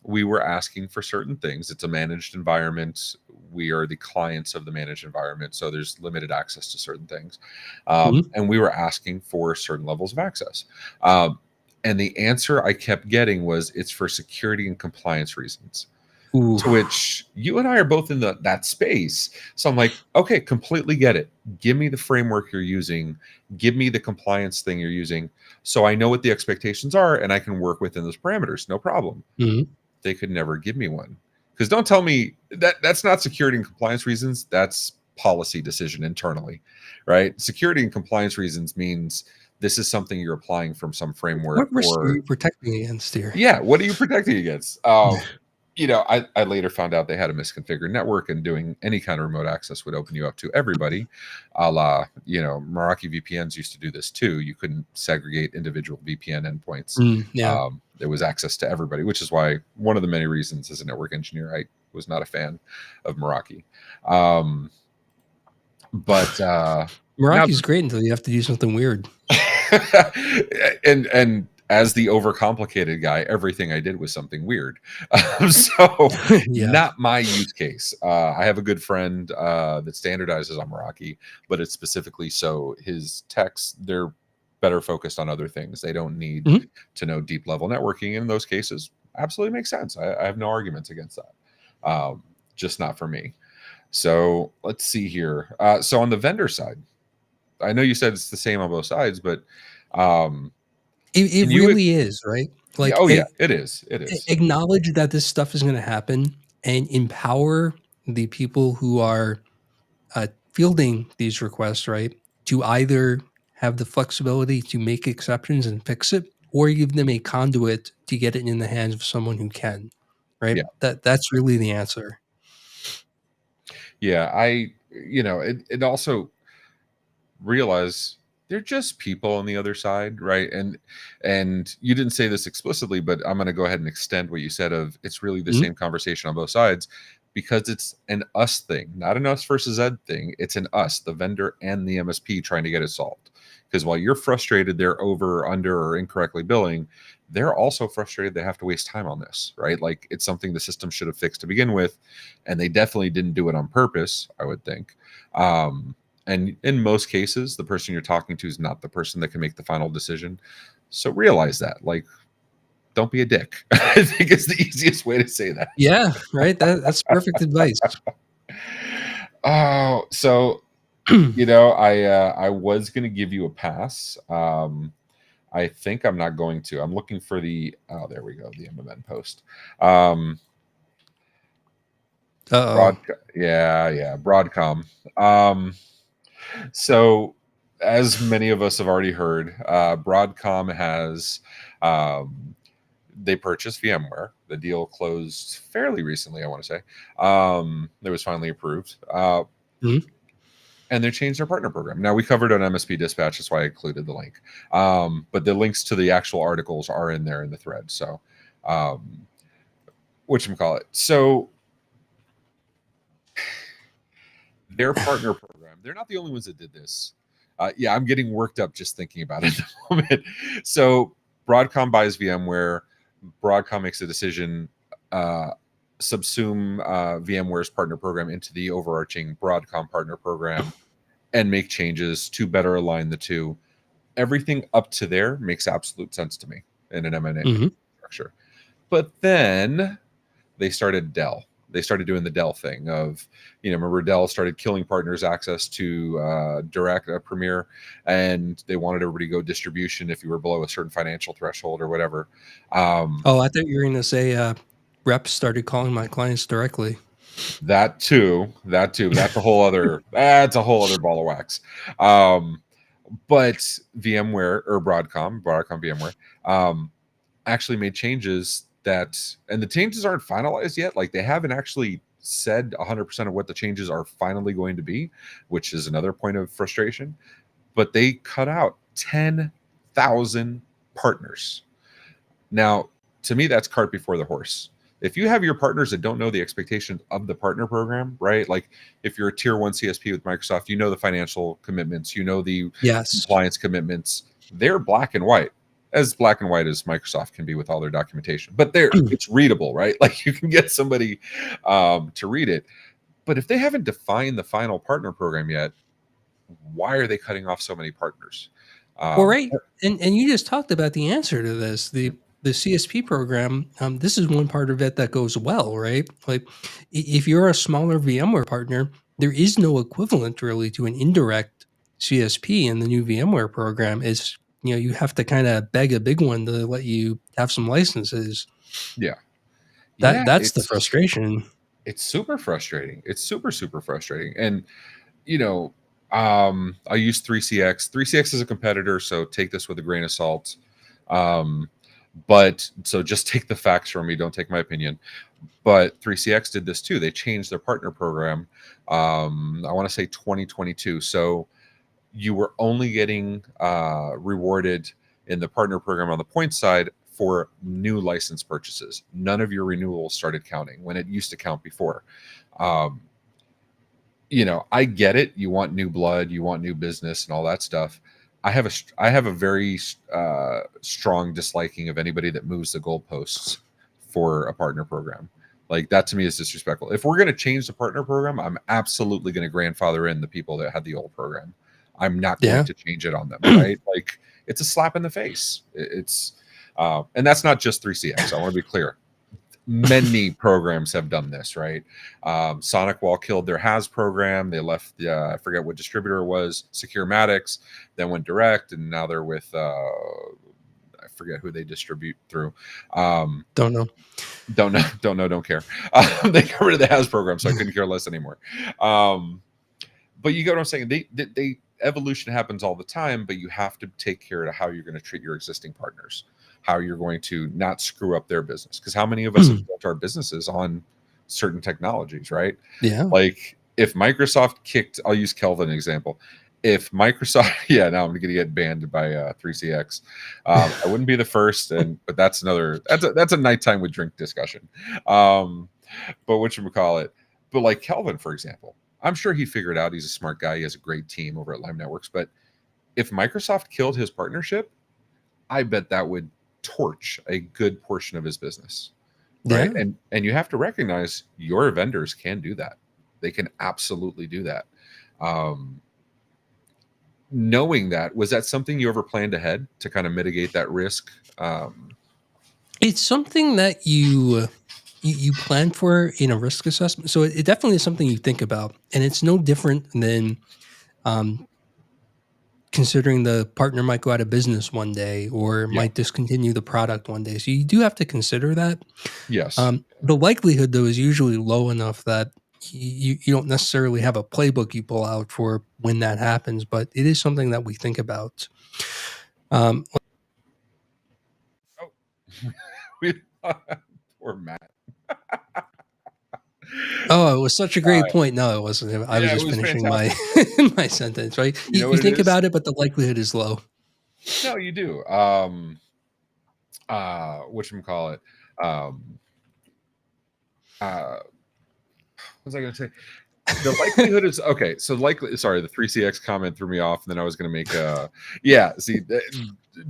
we were asking for certain things. It's a managed environment. We are the clients of the managed environment. So there's limited access to certain things. Mhm. And we were asking for certain levels of access. And the answer I kept getting was, it's for security and compliance reasons. Ooh. To which you and I are both in that space. So I'm like, okay, completely get it. Give me the framework you're using. Give me the compliance thing you're using, so I know what the expectations are and I can work within those parameters. No problem. Mhm. They could never give me one, because don't tell me that's not security and compliance reasons. That's policy decision internally, right? Security and compliance reasons means this is something you're applying from some framework, What risk are or you protecting against here? yeah, what are you protecting against? I later found out they had a misconfigured network, and doing any kind of remote access would open you up to everybody. A la, Meraki VPNs used to do this too. You couldn't segregate individual VPN endpoints. Yeah. There was access to everybody, which is why one of the many reasons as a network engineer, I was not a fan of Meraki. Um, but now Meraki's great until you have to do something weird. and as the overcomplicated guy, everything I did was something weird. So Yeah. not my use case. I have a good friend that standardizes on Meraki, but it's specifically so his techs, they're better focused on other things. They don't need Mhm. to know deep level networking. In those cases, absolutely makes sense. I have no arguments against that. Just not for me. So let's see here. So on the vendor side, I know you said it's the same on both sides, but um, It can you? really is, right? Yeah. Like, Oh, yeah. It is. It is. acknowledge that this stuff is gonna happen and empower the people who are, fielding these requests, right, to either have the flexibility to make exceptions and fix it, or give them a conduit to get it in the hands of someone who can, right? Yeah. That's really the answer. Yeah. It also realize they're just people on the other side, right? And you didn't say this explicitly, but I'm going to go ahead and extend what you said of, it's really the Mhm. same conversation on both sides, because it's an us thing, not an us versus ed thing. It's an us, the vendor and the MSP, trying to get it solved. Because while you're frustrated they're over, under, or incorrectly billing, they're also frustrated they have to waste time on this, right? Like, it's something the system should have fixed to begin with, and they definitely didn't do it on purpose, I would think. And in most cases, the person you're talking to is not the person that can make the final decision. So realize that. Like, don't be a dick. I think it's the easiest way to say that. Yeah, right? That's perfect advice. Oh, so I was gonna give you a pass. I think I'm not going to. I'm looking for the, oh, there we go, the MMN post. Uh-oh. Broad, yeah, Broadcom. Um, so as many of us have already heard, Broadcom has they purchased VMware. The deal closed fairly recently, I want to say. It was finally approved. Mhm. And they changed their partner program. Now we covered on MSP Dispatch, that's why I included the link. But the links to the actual articles are in there in the thread. So, whatchamacallit. So their partner program, they're not the only ones that did this. Yeah, I'm getting worked up just thinking about it at the moment. So Broadcom buys VMware. Broadcom makes a decision, subsume VMware's partner program into the overarching Broadcom partner program and make changes to better align the two. Everything up to there makes absolute sense to me in an M&A Mhm. structure. But then they started Dell. They started doing the Dell thing of, remember Dell started killing partners access to direct Premier, and they wanted everybody to go distribution if you were below a certain financial threshold or whatever. Oh, I thought you were going to say reps started calling my clients directly. That too. That's a whole other ball of wax. But VMware or Broadcom VMware, actually made changes and the changes aren't finalized yet. Like they haven't actually said 100% of what the changes are finally going to be, which is another point of frustration. But they cut out 10,000 partners. Now, to me, that's cart before the horse. If you have your partners that don't know the expectations of the partner program, right? Like if you're a tier one CSP with Microsoft, you know the financial commitments, you know the Yes. compliance commitments. They're black and white, as black and white as Microsoft can be with all their documentation. But it's readable, right? Like you can get somebody to read it. But if they haven't defined the final partner program yet, why are they cutting off so many partners? Well, Um, right, and you just talked about the answer to this. The CSP program, this is one part of it that goes well, right? Like, if you're a smaller VMware partner, there is no equivalent really to an indirect CSP in the new VMware program. Is you have to kind of beg a big one to let you have some licenses. yeah, That yeah, that's the frustration. it's super frustrating. It's super, super frustrating. And, you know, I use 3CX. 3CX is a competitor, so take this with a grain of salt. But so just take the facts from me, don't take my opinion. But 3CX did this too. They changed their partner program. I want to say 2022. So you were only getting rewarded in the partner program on the point side for new license purchases. None of your renewals started counting when it used to count before. Um, I get it. You want new blood, you want new business, and all that stuff. I have a very strong disliking of anybody that moves the goalposts for a partner program. Like that to me is disrespectful. If we're going to change the partner program, I'm absolutely going to grandfather in the people that had the old program. I'm not going Yeah. to change it on them, right? Like it's a slap in the face. And that's not just 3CX. I want to be clear. Many programs have done this, right? SonicWall killed their Has program. They left, I forget what distributor it was, Securematics, then went direct, and now they're with, I forget who they distribute through. Don't know. Don't care. They got rid of the Has program, so I couldn't care less anymore. But you get what I'm saying. They evolution happens all the time, but you have to take care of how you're going to treat your existing partners, how you're going to not screw up their business. Because how many of us have built our businesses on certain technologies, right? Yeah. Like if Microsoft kicked, I'll use Kelvin example. If Microsoft, yeah, now I'm going to get banned by 3CX. I wouldn't be the first, but that's a nighttime with drink discussion. But whatchamacallit, but like Kelvin, for example, I'm sure he figured out he's a smart guy. He has a great team over at Lime Networks. But if Microsoft killed his partnership, I bet that would torch a good portion of his business. Right. Yeah. And you have to recognize your vendors can do that. They can absolutely do that. Um, Knowing that, was that something you ever planned ahead to kind of mitigate that risk? It's something that you plan for in a risk assessment. So it definitely is something you think about, and it's no different than um, considering the partner might go out of business one day or Yeah. might discontinue the product one day. So you do have to consider that. Yes. The likelihood, though, is usually low enough that you don't necessarily have a playbook you pull out for when that happens, but it is something that we think about. Um, Oh, we- poor Matt. oh, it was such a Uh, great point. No, it wasn't. I was yeah, it just was finishing my fantastic. my sentence. Right? You know You what it think is? about it, but the likelihood is low. No, you do. Whatchamacallit? Um, what was I going to say? The likelihood is okay. So likely, sorry, the 3CX comment threw me off, and then I was going to make yeah. See,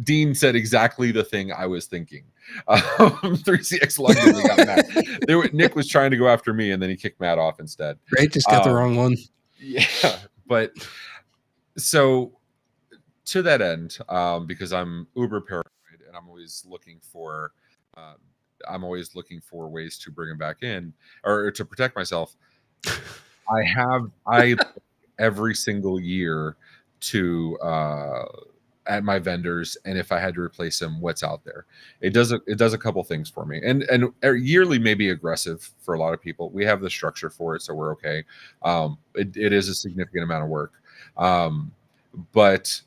Dean said exactly the thing I was thinking. 3CX logged in and got mad. Nick was trying to go after me, and then he kicked Matt off instead. Right? Just got the wrong one. Yeah, but so to that end, because I'm uber paranoid and I'm always looking for, uh, ways to bring him back in or to protect myself. I every single year to at my vendors, and if I had to replace them, what's out there. It does a couple things for me, and yearly may be aggressive for a lot of people. We have the structure for it, so we're okay. It is a significant amount of work, but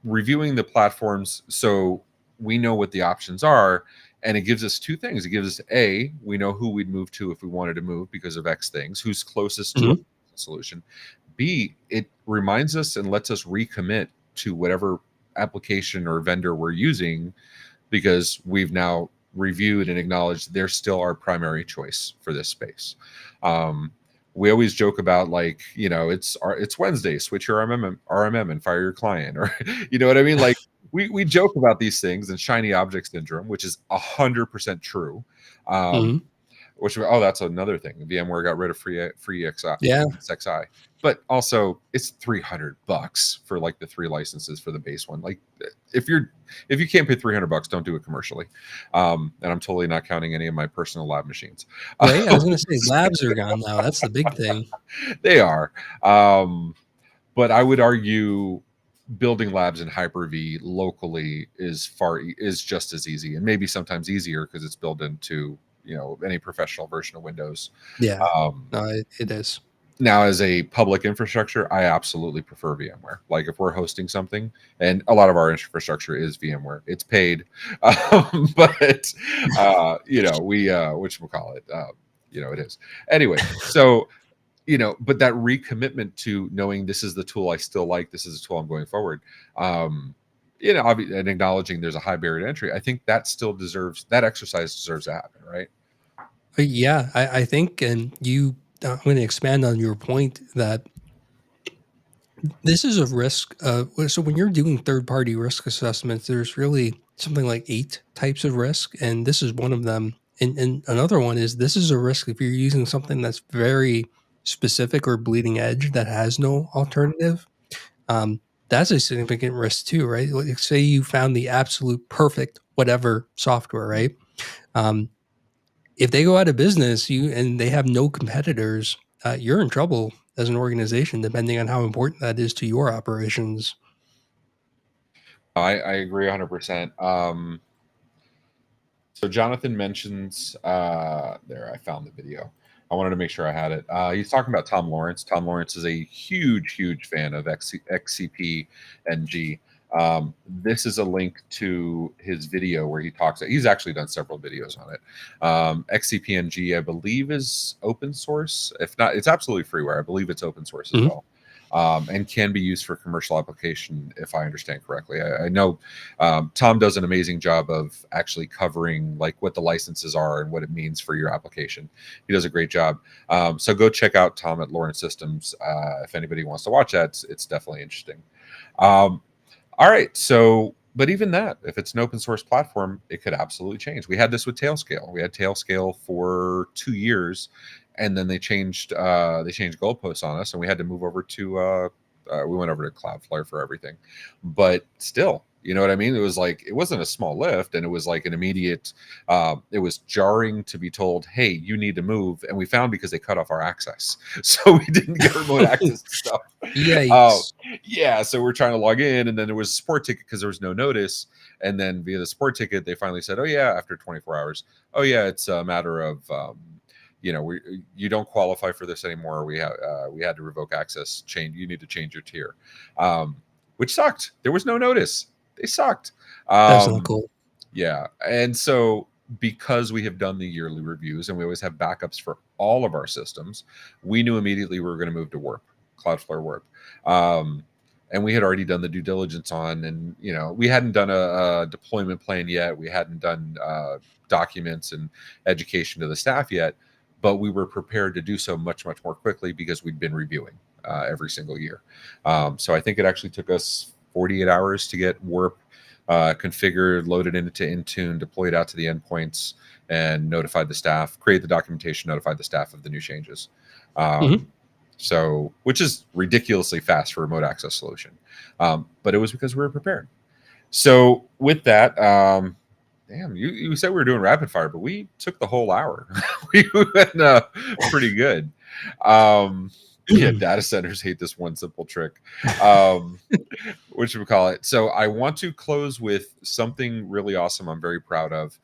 reviewing the platforms so we know what the options are, and it gives us two things. It gives us we know who we'd move to if we wanted to move because of X things, who's closest to a Mhm. solution. B, it reminds us and lets us recommit to whatever application or vendor we're using because we've now reviewed and acknowledged they're still our primary choice for this space. Um, we always joke about it's Wednesday, switch your RMM and fire your client, or you know what I mean? Like we joke about these things and shiny object syndrome, which is 100% true. Um, Mhm. that's another thing. VMware got rid of free Yeah. XI, but also it's $300 for like the 3 licenses for the base one. Like if you can't pay $300, don't do it commercially. And I'm totally not counting any of my personal lab machines. Right. I was going to say labs are gone now. That's the big thing. They are. But I would argue building labs in Hyper-V locally is just as easy, and maybe sometimes easier because it's built into any professional version of Windows. Yeah. Um, No, it is. Now, as a public infrastructure, I absolutely prefer VMware. Like if we're hosting something, and a lot of our infrastructure is VMware, it's paid, but we whatchamacallit, it is anyway. So but that recommitment to knowing this is the tool I still like, this is a tool I'm going forward, and acknowledging there's a high barrier to entry. I think that exercise deserves to happen, right? Yeah, I think, and I'm going to expand on your point that this is a risk. So when you're doing third party risk assessments, there's really something like 8 types of risk, and this is one of them. And another one is this is a risk if you're using something that's very specific or bleeding edge that has no alternative. Um, that's a significant risk too, right? Like say you found the absolute perfect whatever software, right? Um, if they go out of business, and they have no competitors, you're in trouble as an organization, depending on how important that is to your operations. I agree 100%. So Jonathan mentions there. I found the video. I wanted to make sure I had it. He's talking about Tom Lawrence. Tom Lawrence is a huge fan of XCP NG. This is a link to his video where he talks. He's actually done several videos on it. XCP NG, I believe, is open source. If not, it's absolutely freeware. I believe it's open source as Mhm. well. And can be used for commercial application, if I understand correctly. I know Tom does an amazing job of actually covering like what the licenses are and what it means for your application. He does a great job. So go check out Tom at Lawrence Systems. If anybody wants to watch that, it's definitely interesting. All right. So, but even that, if it's an open source platform, it could absolutely change. We had this with Tailscale. We had Tailscale for 2 years, and then they changed goalposts on us, and we had to move over to we went over to Cloudflare for everything. But still, you know what I mean? It was like it wasn't a small lift, and it was like an immediate. It was jarring to be told, "Hey, you need to move," and we found because they cut off our access, so we didn't get remote access to stuff. Uh, Yikes. yeah, so we're trying to log in, and then there was a support ticket because there was no notice, and then via the support ticket, they finally said, "Oh yeah," after 24 hours, "Oh yeah, it's a matter of you don't qualify for this anymore. We had to revoke access. You need to change your tier, which sucked. There was no notice. They sucked. That's not Um, cool. yeah, and so because we have done the yearly reviews and we always have backups for all of our systems, we knew immediately we were going to move to Warp, Cloudflare Warp. And we had already done the due diligence on, and we hadn't done a deployment plan yet. We hadn't done documents and education to the staff yet, but we were prepared to do so much, much more quickly because we'd been reviewing every single year. So I think it actually took us 48 hours to get Warp configured, loaded into Intune, deployed out to the endpoints, and notified the staff, create the documentation, notified the staff of the new changes. Mhm. So, which is ridiculously fast for a remote access solution. But it was because we were prepared. So with that, damn, you said we were doing rapid fire, but we took the whole hour. We went pretty good. Yeah, data centers hate this one simple trick. What should we call it? So I want to close with something really awesome I'm very proud of.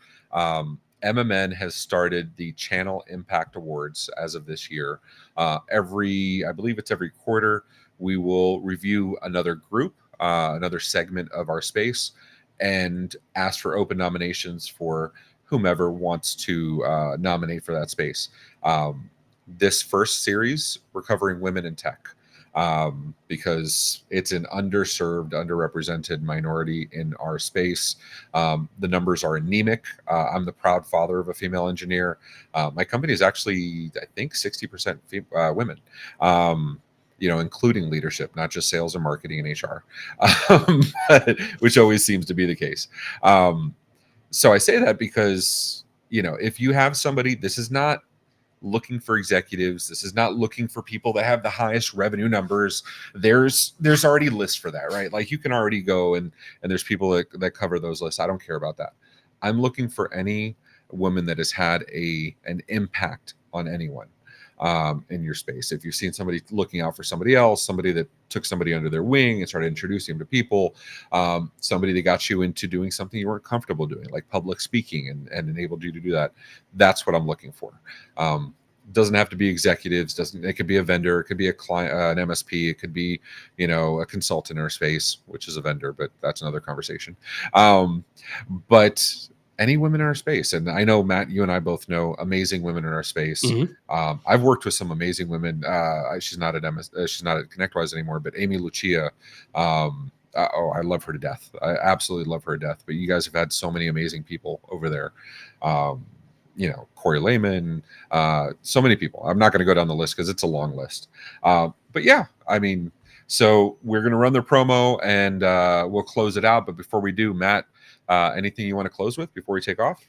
MMN has started the Channel Impact Awards as of this year. I believe it's every quarter, we will review another group, another segment of our space, and ask for open nominations for whomever wants to nominate for that space. This first series, we're covering women in tech because it's an underserved, underrepresented minority in our space. The numbers are anemic. I'm the proud father of a female engineer. My company is actually, I think, 60% women. Including leadership, not just sales or marketing and HR, which always seems to be the case. So I say that because, if you have somebody, this is not looking for executives. This is not looking for people that have the highest revenue numbers. There's already lists for that, right? Like you can already go and there's people that cover those lists. I don't care about that. I'm looking for any woman that has had an impact on anyone in your space. If you've seen somebody looking out for somebody else, somebody that took somebody under their wing and started introducing them to people, somebody that got you into doing something you weren't comfortable doing, like public speaking, and enabled you to do that. That's what I'm looking for. Doesn't have to be executives. It could be a vendor. It could be a client, an MSP. It could be, a consultant in our space, which is a vendor, but that's another conversation. But any women in our space, and I know Matt, you and I both know amazing women in our space. Mhm. I've worked with some amazing women. She's not at she's not at ConnectWise anymore, but Amy Lucia. I love her to death. I absolutely love her to death. But you guys have had so many amazing people over there. Corey Lehman, so many people. I'm not going to go down the list because it's a long list. But yeah, I mean, so we're going to run their promo and we'll close it out. But before we do, Matt, anything you want to close with before we take off?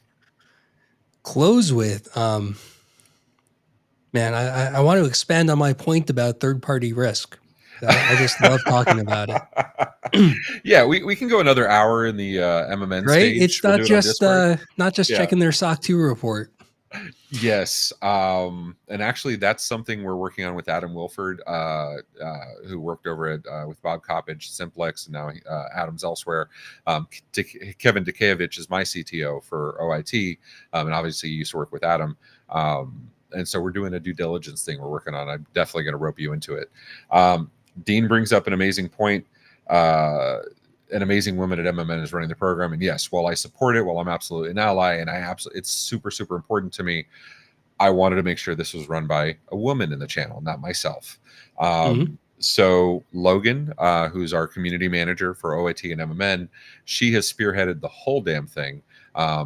Close with, man, I want to expand on my point about third-party risk. I just love talking about it. Yeah, we can go another hour in the MMN Right? stage. It's We'll do it on Discord. not just Yeah. checking their SOC 2 report. Yes. And actually that's something we're working on with Adam Wilford, who worked over at with Bob Coppage, Simplex, and now Adam's elsewhere. Kevin Dukevich is my CTO for OIT, and obviously he used to work with Adam. And so we're doing a due diligence thing we're working on. I'm definitely going to rope you into it. Dean brings up an amazing point. An amazing woman at MMN is running the program. And yes, while I support it, while I'm absolutely an ally, and it's super, super important to me, I wanted to make sure this was run by a woman in the channel, not myself. So Logan, who's our community manager for OIT and MMN, she has spearheaded the whole damn thing.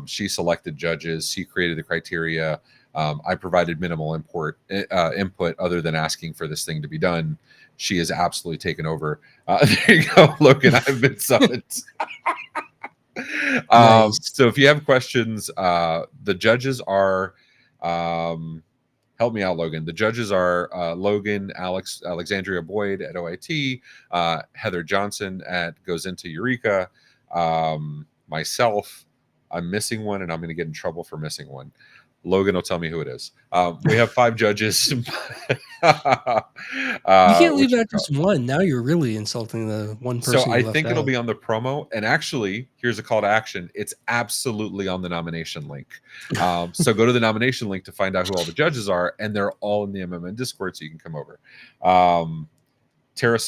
She selected judges. She created the criteria. I provided minimal input other than asking for this thing to be done. She has absolutely taken over. There you go, Logan. I've been summoned. Nice. So if you have questions, the judges are. Help me out, Logan. The judges are Logan, Alexandria Boyd at OIT, Heather Johnson at Goes Into Eureka, myself. I'm missing one, and I'm going to get in trouble for missing one. Logan will tell me who it is. We have 5 judges. You can't leave which out just one. Now you're really insulting the one So person I you left think it'll out. be on the promo. And actually, here's a call to action. It's absolutely on the nomination link. So go to the nomination link to find out who all the judges are, and they're all in the MMN Discord, so you can come over. Tara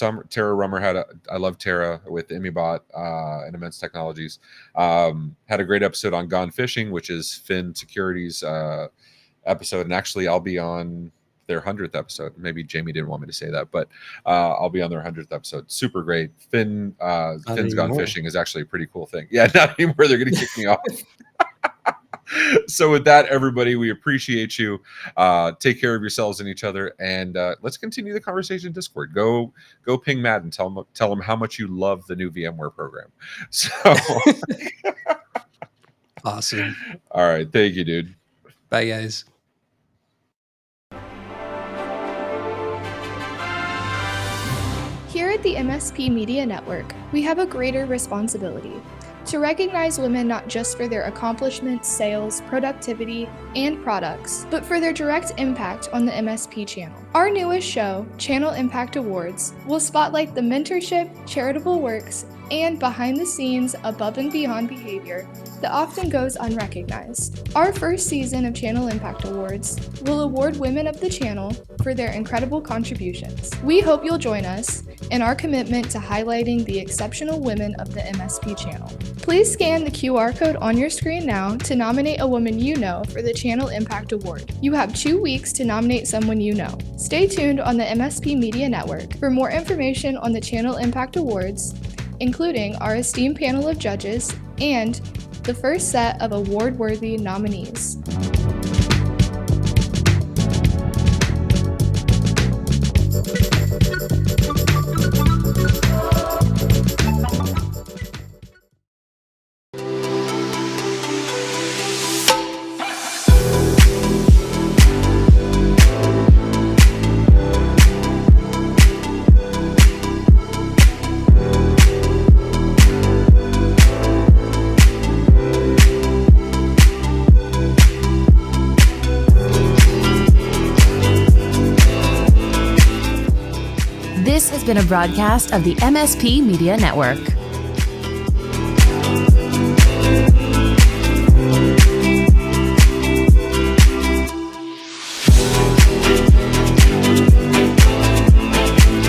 Rummer I love Tara with Immybot and Immense Technologies. Had a great episode on Gone Fishing, which is Finn Security's episode. And actually, I'll be on their 100th episode. Maybe Jamie didn't want me to say that, but I'll be on their 100th episode. Super great. Finn's Gone Fishing is actually a pretty cool thing. Yeah, not anymore. They're going to kick me off. So with that, everybody, we appreciate you. Take care of yourselves and each other, and let's continue the conversation in Discord. Go ping Matt and tell him how much you love the new VMware program. So Awesome. All right. Thank you, dude. Bye, guys. Here at the MSP Media Network, we have a greater responsibility to recognize women not just for their accomplishments, sales, productivity, and products, but for their direct impact on the MSP channel. Our newest show, Channel Impact Awards, will spotlight the mentorship, charitable works, and behind-the-scenes, above-and-beyond behavior that often goes unrecognized. Our first season of Channel Impact Awards will award women of the channel for their incredible contributions. We hope you'll join us in our commitment to highlighting the exceptional women of the MSP channel. Please scan the QR code on your screen now to nominate a woman you know for the Channel Impact Award. You have 2 weeks to nominate someone you know. Stay tuned on the MSP Media Network for more information on the Channel Impact Awards, including our esteemed panel of judges and the first set of award-worthy nominees. This has been a broadcast of the MSP Media Network.